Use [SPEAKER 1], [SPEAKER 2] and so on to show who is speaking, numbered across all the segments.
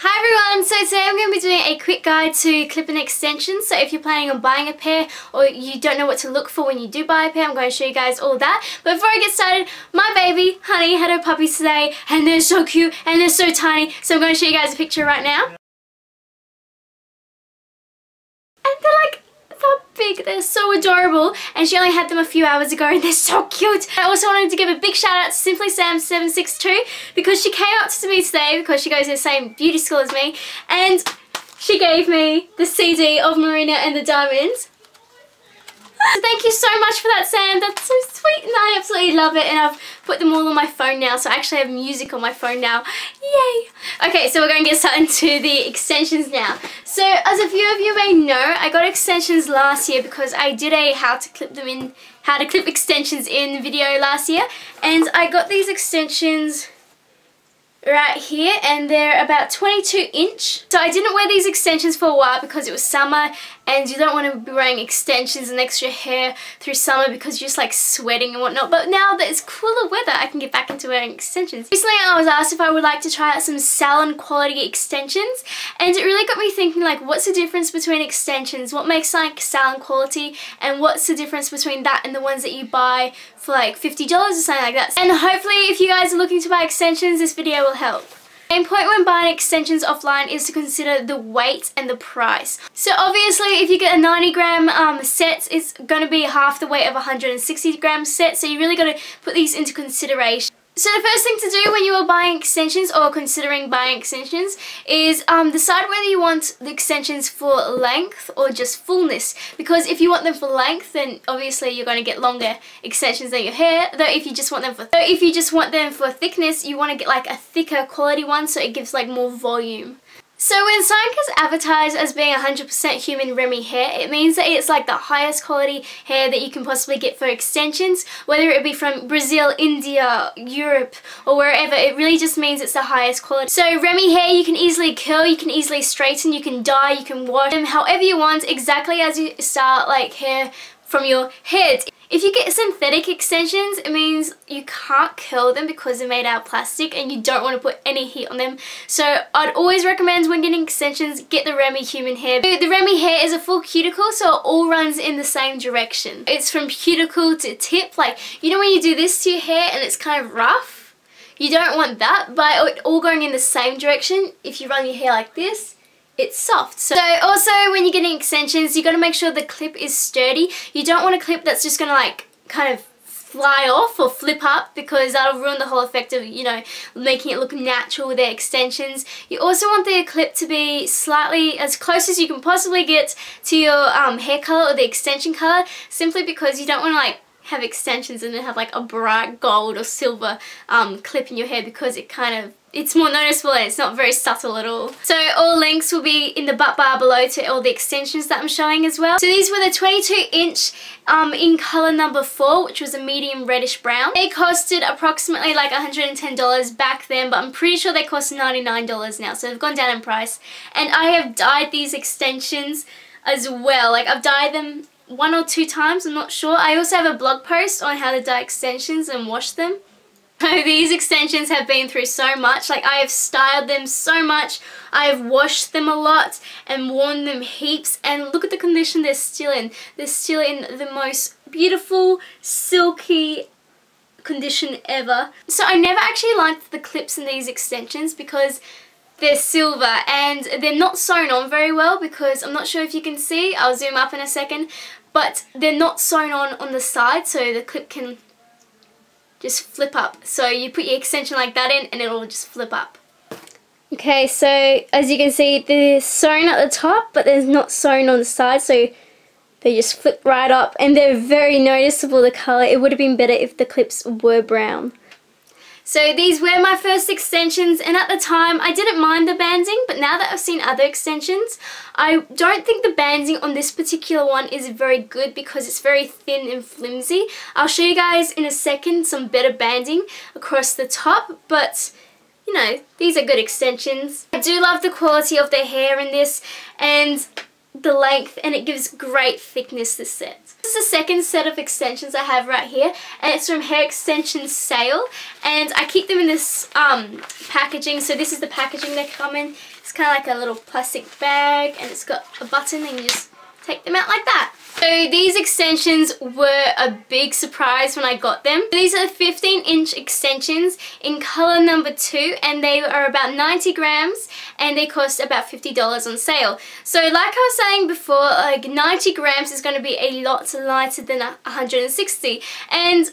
[SPEAKER 1] Hi everyone, so today I'm going to be doing a quick guide to clip-in extensions. So if you're planning on buying a pair or you don't know what to look for when you do buy a pair, I'm going to show you guys all that. But before I get started, my baby, Honey, had her puppies today and they're so cute and they're so tiny. So I'm going to show you guys a picture right now. And they're like that big, they're so adorable, and she only had them a few hours ago and they're so cute. I also wanted to give a big shout out to Simply Sam762 because she came up to me today because she goes to the same beauty school as me, and she gave me the CD of Marina and the Diamonds. So thank you so much for that, Sam. That's so sweet and I absolutely love it, and I've put them all on my phone now, so I actually have music on my phone now. Yay! Okay, so we're going to get started into the extensions now. So as a few of you may know, I got extensions last year because I did a how to clip extensions in video last year, and I got these extensions right here, and they're about 22 inch. So I didn't wear these extensions for a while because it was summer and you don't want to be wearing extensions and extra hair through summer because you're just like sweating and whatnot. But now that it's cooler weather, I can get back into wearing extensions. Recently I was asked if I would like to try out some salon quality extensions, and it really got me thinking, like, what's the difference between extensions? What makes like salon quality, and what's the difference between that and the ones that you buy for like $50 or something like that? And hopefully if you guys are looking to buy extensions, this video will help. The main point when buying extensions offline is to consider the weight and the price. So obviously if you get a 90 gram set, it's going to be half the weight of a 160 gram set, so you really got to put these into consideration. So the first thing to do when you are buying extensions or considering buying extensions is decide whether you want the extensions for length or just fullness. Because if you want them for length, then obviously you're going to get longer extensions than your hair. Though if you just want them for thickness, you want to get like a thicker quality one so it gives like more volume. So when Sonic is advertised as being 100% human Remy hair, it means that it's like the highest quality hair that you can possibly get for extensions, whether it be from Brazil, India, Europe, or wherever. It really just means it's the highest quality. So Remy hair you can easily curl, you can easily straighten, you can dye, you can wash them however you want, exactly as you start like hair from your head. If you get synthetic extensions, it means you can't curl them because they're made out of plastic and you don't want to put any heat on them. So I'd always recommend when getting extensions, get the Remy human hair. The Remy hair is a full cuticle, so it all runs in the same direction. It's from cuticle to tip. Like, you know when you do this to your hair and it's kind of rough? You don't want that, but it all going in the same direction. If you run your hair like this, it's soft. So also when you're getting extensions, you got to make sure the clip is sturdy. You don't want a clip that's just going to like kind of fly off or flip up, because that'll ruin the whole effect of, you know, making it look natural with their extensions. You also want the clip to be slightly as close as you can possibly get to your hair color or the extension color, simply because you don't want to like have extensions and then have like a bright gold or silver clip in your hair, because it's more noticeable and it's not very subtle at all. So all links will be in the butt bar below to all the extensions that I'm showing as well. So these were the 22 inch in color number 4, which was a medium reddish brown. They costed approximately like $110 back then, but I'm pretty sure they cost $99 now, so they've gone down in price. And I have dyed these extensions as well. Like, I've dyed them 1 or 2 times, I'm not sure. I also have a blog post on how to dye extensions and wash them. So these extensions have been through so much. Like, I have styled them so much, I have washed them a lot and worn them heaps, and look at the condition they're still in. They're still in the most beautiful, silky condition ever. So I never actually liked the clips in these extensions because they're silver and they're not sewn on very well, because I'm not sure if you can see, I'll zoom up in a second, but they're not sewn on the side, so the clip can just flip up. So you put your extension like that in and it'll just flip up. Okay, so as you can see, they're sewn at the top, but they're not sewn on the side, so they just flip right up, and they're very noticeable, the colour. It would have been better if the clips were brown. So these were my first extensions, and at the time I didn't mind the banding, but now that I've seen other extensions, I don't think the banding on this particular one is very good because it's very thin and flimsy. I'll show you guys in a second some better banding across the top, but you know, these are good extensions. I do love the quality of the hair in this, and the length, and it gives great thickness, this set. This is the second set of extensions I have right here, and it's from Hair Extension Sale, and I keep them in this packaging. So this is the packaging they come in. It's kind of like a little plastic bag, and it's got a button, and you just take them out like that. So these extensions were a big surprise when I got them. These are 15-inch extensions in color number 2, and they are about 90 grams and they cost about $50 on sale. So like I was saying before, like 90 grams is going to be a lot lighter than 160, and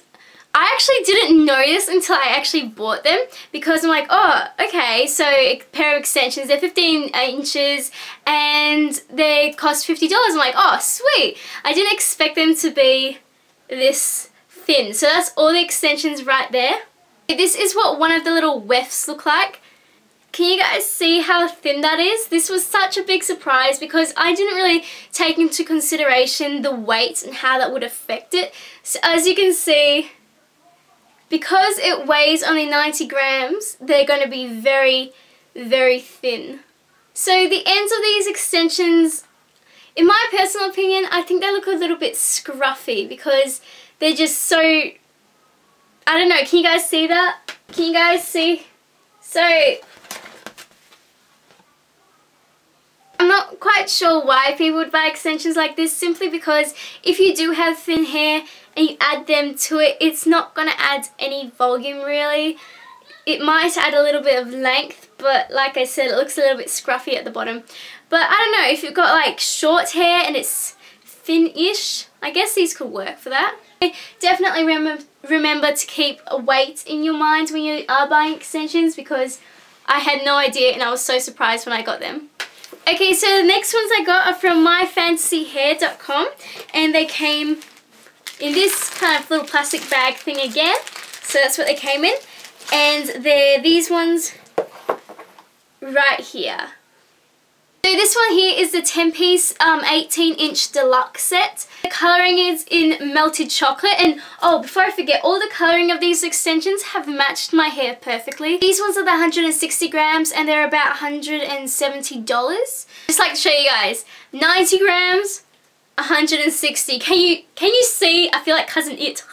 [SPEAKER 1] I actually didn't notice until I actually bought them, because I'm like, oh, okay, so a pair of extensions, they're 15 inches and they cost $50. I'm like, oh, sweet. I didn't expect them to be this thin. So that's all the extensions right there. This is what one of the little wefts look like. Can you guys see how thin that is? This was such a big surprise because I didn't really take into consideration the weight and how that would affect it. So as you can see, because it weighs only 90 grams, they're going to be very, very thin. So the ends of these extensions, in my personal opinion, I think they look a little bit scruffy because they're just so, I don't know, can you guys see that? Can you guys see? So, I'm not quite sure why people would buy extensions like this, simply because if you do have thin hair and you add them to it, it's not going to add any volume really. It might add a little bit of length, but like I said, it looks a little bit scruffy at the bottom. But I don't know, if you've got like short hair and it's thin-ish, I guess these could work for that. Definitely remember to keep a weight in your mind when you are buying extensions, because I had no idea and I was so surprised when I got them. Okay, so the next ones I got are from myfantasyhair.com, and they came in this kind of little plastic bag thing again. So that's what they came in, and they're these ones right here. So this one here is the 10-piece 18-inch deluxe set. The colouring is in melted chocolate, and oh, before I forget, all the colouring of these extensions have matched my hair perfectly. These ones are the 160 grams and they're about $170. Just like to show you guys, 90 grams, 160. Can you see? I feel like Cousin It.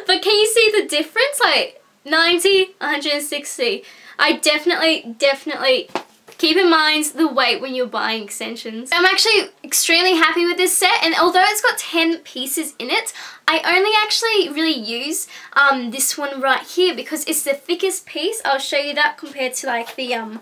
[SPEAKER 1] But can you see the difference? Like 90, 160. I definitely keep in mind the weight when you're buying extensions. I'm actually extremely happy with this set, and although it's got 10 pieces in it, I only actually really use this one right here because it's the thickest piece. I'll show you that compared to like the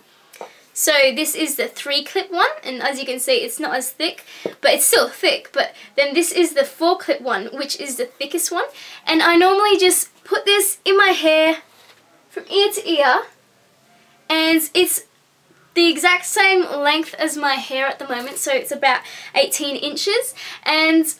[SPEAKER 1] so this is the 3-clip one, and as you can see, it's not as thick, but it's still thick. But then this is the 4-clip one, which is the thickest one, and I normally just put this in my hair from ear to ear, and it's the exact same length as my hair at the moment, so it's about 18 inches, and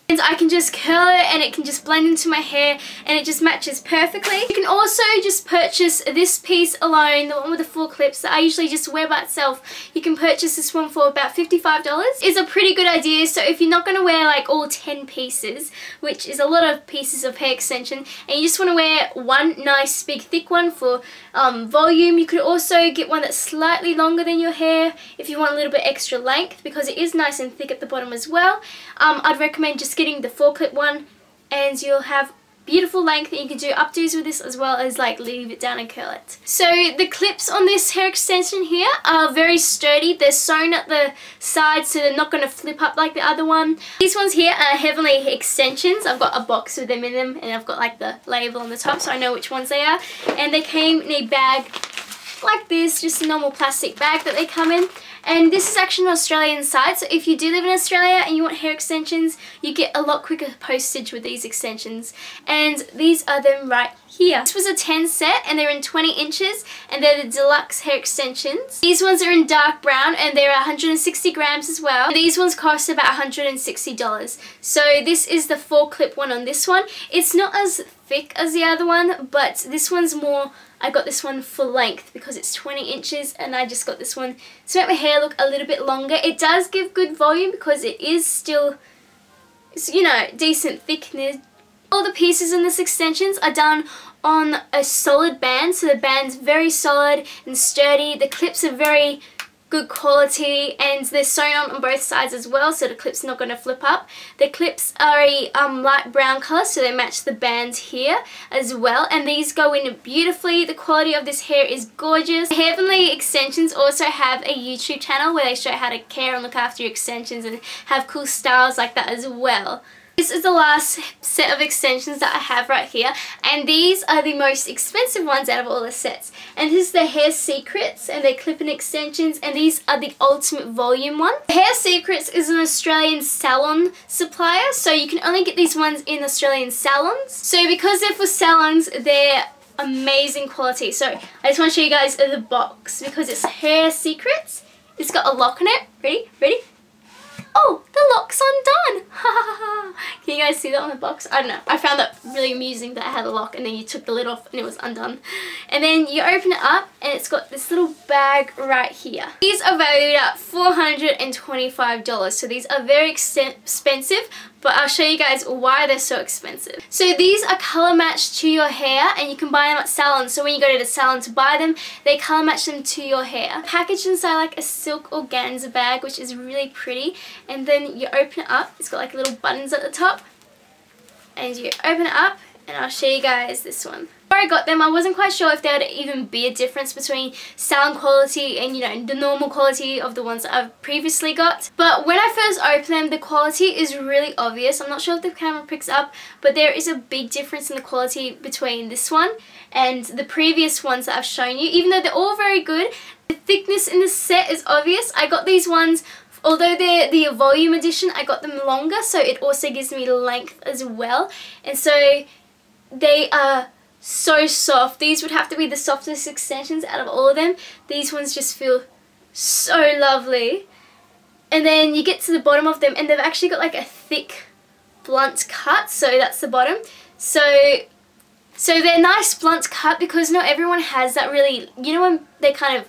[SPEAKER 1] I can just curl it and it can just blend into my hair and it just matches perfectly. You can also just purchase this piece alone, the one with the 4 clips that I usually just wear by itself. You can purchase this one for about $55. It's a pretty good idea. So if you're not going to wear like all 10 pieces, which is a lot of pieces of hair extension, and you just want to wear one nice big thick one for volume, you could also get one that's slightly longer than your hair if you want a little bit extra length, because it is nice and thick at the bottom as well. I'd recommend just getting the 4-clip one, and you'll have beautiful length that you can do updos with this, as well as like leave it down and curl it. So the clips on this hair extension here are very sturdy. They're sewn at the sides, so they're not going to flip up like the other one. These ones here are Heavenly extensions. I've got a box with them in them, and I've got like the label on the top, so I know which ones they are. And they came in a bag like this, just a normal plastic bag that they come in. And this is actually an Australian site, so if you do live in Australia and you want hair extensions, you get a lot quicker postage with these extensions. And these are them right here. This was a 10 set, and they're in 20 inches, and they're the deluxe hair extensions. These ones are in dark brown, and they're 160 grams as well. These ones cost about $160. So this is the 4-clip one on this one. It's not as thick as the other one, but this one's more, I got this one full length because it's 20 inches, and I just got this one to make my hair look a little bit longer. It does give good volume because it is still, you know, decent thickness. All the pieces in this extensions are done on a solid band, so the band's very solid and sturdy. The clips are very good quality, and they're sewn on both sides as well, so the clip's not going to flip up. The clips are a light brown colour, so they match the band here as well, and these go in beautifully. The quality of this hair is gorgeous. Heavenly Extensions also have a YouTube channel where they show how to care and look after your extensions and have cool styles like that as well. This is the last set of extensions that I have right here, and these are the most expensive ones out of all the sets. And this is the Hair Secrets, and they're clip-in extensions, and these are the Ultimate Volume one. Hair Secrets is an Australian salon supplier, so you can only get these ones in Australian salons. So because they're for salons, they're amazing quality. So I just want to show you guys the box, because it's Hair Secrets. It's got a lock in it. Ready? Ready? Oh, the lock's undone! Can you guys see that on the box? I don't know. I found that really amusing that I had a lock and then you took the lid off and it was undone. And then you open it up and it's got this little bag right here. These are valued at $425, so these are very expensive, but I'll show you guys why they're so expensive. So these are colour matched to your hair, and you can buy them at salons. So when you go to the salon to buy them, they colour match them to your hair. Packaged inside like a silk organza bag, which is really pretty. And then you open it up. It's got like little buttons at the top. And you open it up, and I'll show you guys this one. Before I got them, I wasn't quite sure if there would even be a difference between salon quality and, you know, the normal quality of the ones that I've previously got. But when I first opened them, the quality is really obvious. I'm not sure if the camera picks up, but there is a big difference in the quality between this one and the previous ones that I've shown you. Even though they're all very good, the thickness in the set is obvious. I got these ones, although they're the volume edition, I got them longer, so it also gives me length as well. And so they are so soft. These would have to be the softest extensions out of all of them. These ones just feel so lovely. And then you get to the bottom of them, and they've actually got like a thick blunt cut, so that's the bottom. So they're nice blunt cut, because not everyone has that really, you know, when they kind of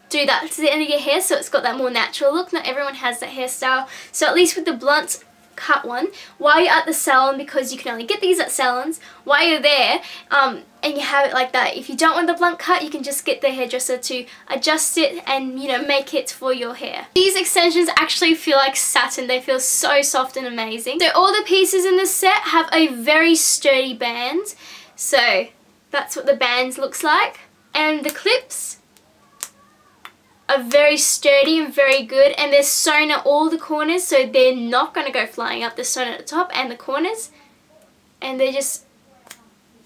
[SPEAKER 1] do that to the end of your hair, so it's got that more natural look. Not everyone has that hairstyle. So at least with the blunt cut one, while you're at the salon, because you can only get these at salons, while you're there and you have it like that, if you don't want the blunt cut, you can just get the hairdresser to adjust it and, you know, make it for your hair. These extensions actually feel like satin. They feel so soft and amazing. So all the pieces in this set have a very sturdy band, so that's what the band looks like. And the clips are very sturdy and very good, and they're sewn at all the corners, so they're not going to go flying up. They're sewn at the top and the corners, and they're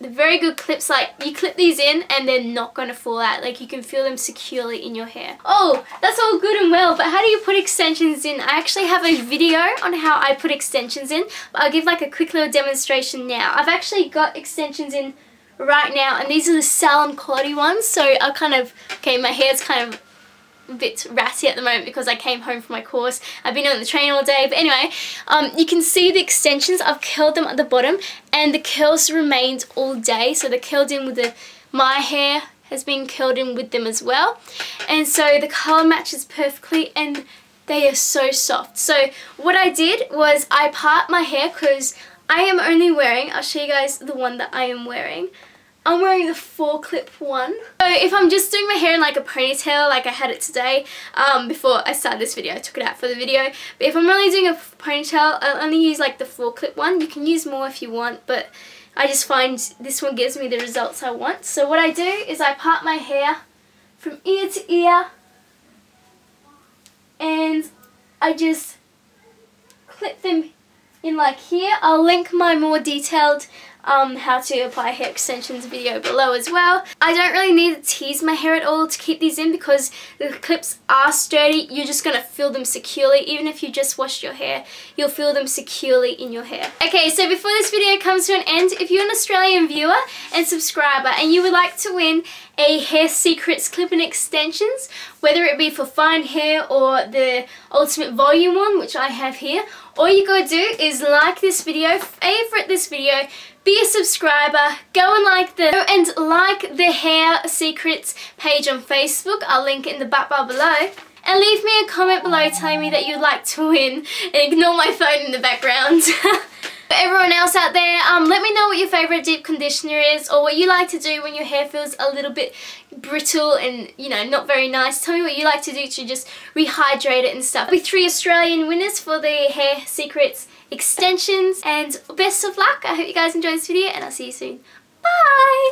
[SPEAKER 1] very good clips. Like, you clip these in and they're not going to fall out. Like, you can feel them securely in your hair. Oh, that's all good and well, but how do you put extensions in? I actually have a video on how I put extensions in, but I'll give like a quick little demonstration now. I've actually got extensions in right now, and these are the salon quality ones, so I'll kind of, okay, my hair's kind of a bit ratty at the moment because I came home from my course. I've been on the train all day, but anyway, you can see the extensions. I've curled them at the bottom, and the curls remained all day, so they're curled in with my hair has been curled in with them as well, and so the colour matches perfectly, and they are so soft. So what I did was I part my hair, because I am only wearing, I'll show you guys the one that I am wearing. I'm wearing the 4-clip one. So if I'm just doing my hair in like a ponytail, like I had it today, before I started this video, I took it out for the video. But if I'm only doing a ponytail, I'll only use like the 4-clip one. You can use more if you want, but I just find this one gives me the results I want. So what I do is I part my hair from ear to ear, and I just clip them in like here. I'll link my more detailed how to apply hair extensions video below as well. I don't really need to tease my hair at all to keep these in, because the clips are sturdy. You're just going to feel them securely. Even if you just washed your hair, you'll feel them securely in your hair. Okay, so before this video comes to an end, if you're an Australian viewer and subscriber and you would like to win a Hair Secrets clip-in extensions, whether it be for fine hair or the Ultimate Volume one, which I have here, all you gotta do is like this video, favorite this video, be a subscriber, go and like the Hair Secrets page on Facebook. I'll link it in the back bar below. And leave me a comment below telling me that you'd like to win, and ignore my phone in the background. Everyone else out there, let me know what your favourite deep conditioner is, or what you like to do when your hair feels a little bit brittle and, you know, not very nice. Tell me what you like to do to just rehydrate it and stuff. With 3 Australian winners for the Hair Secrets extensions, and best of luck. I hope you guys enjoyed this video, and I'll see you soon. Bye!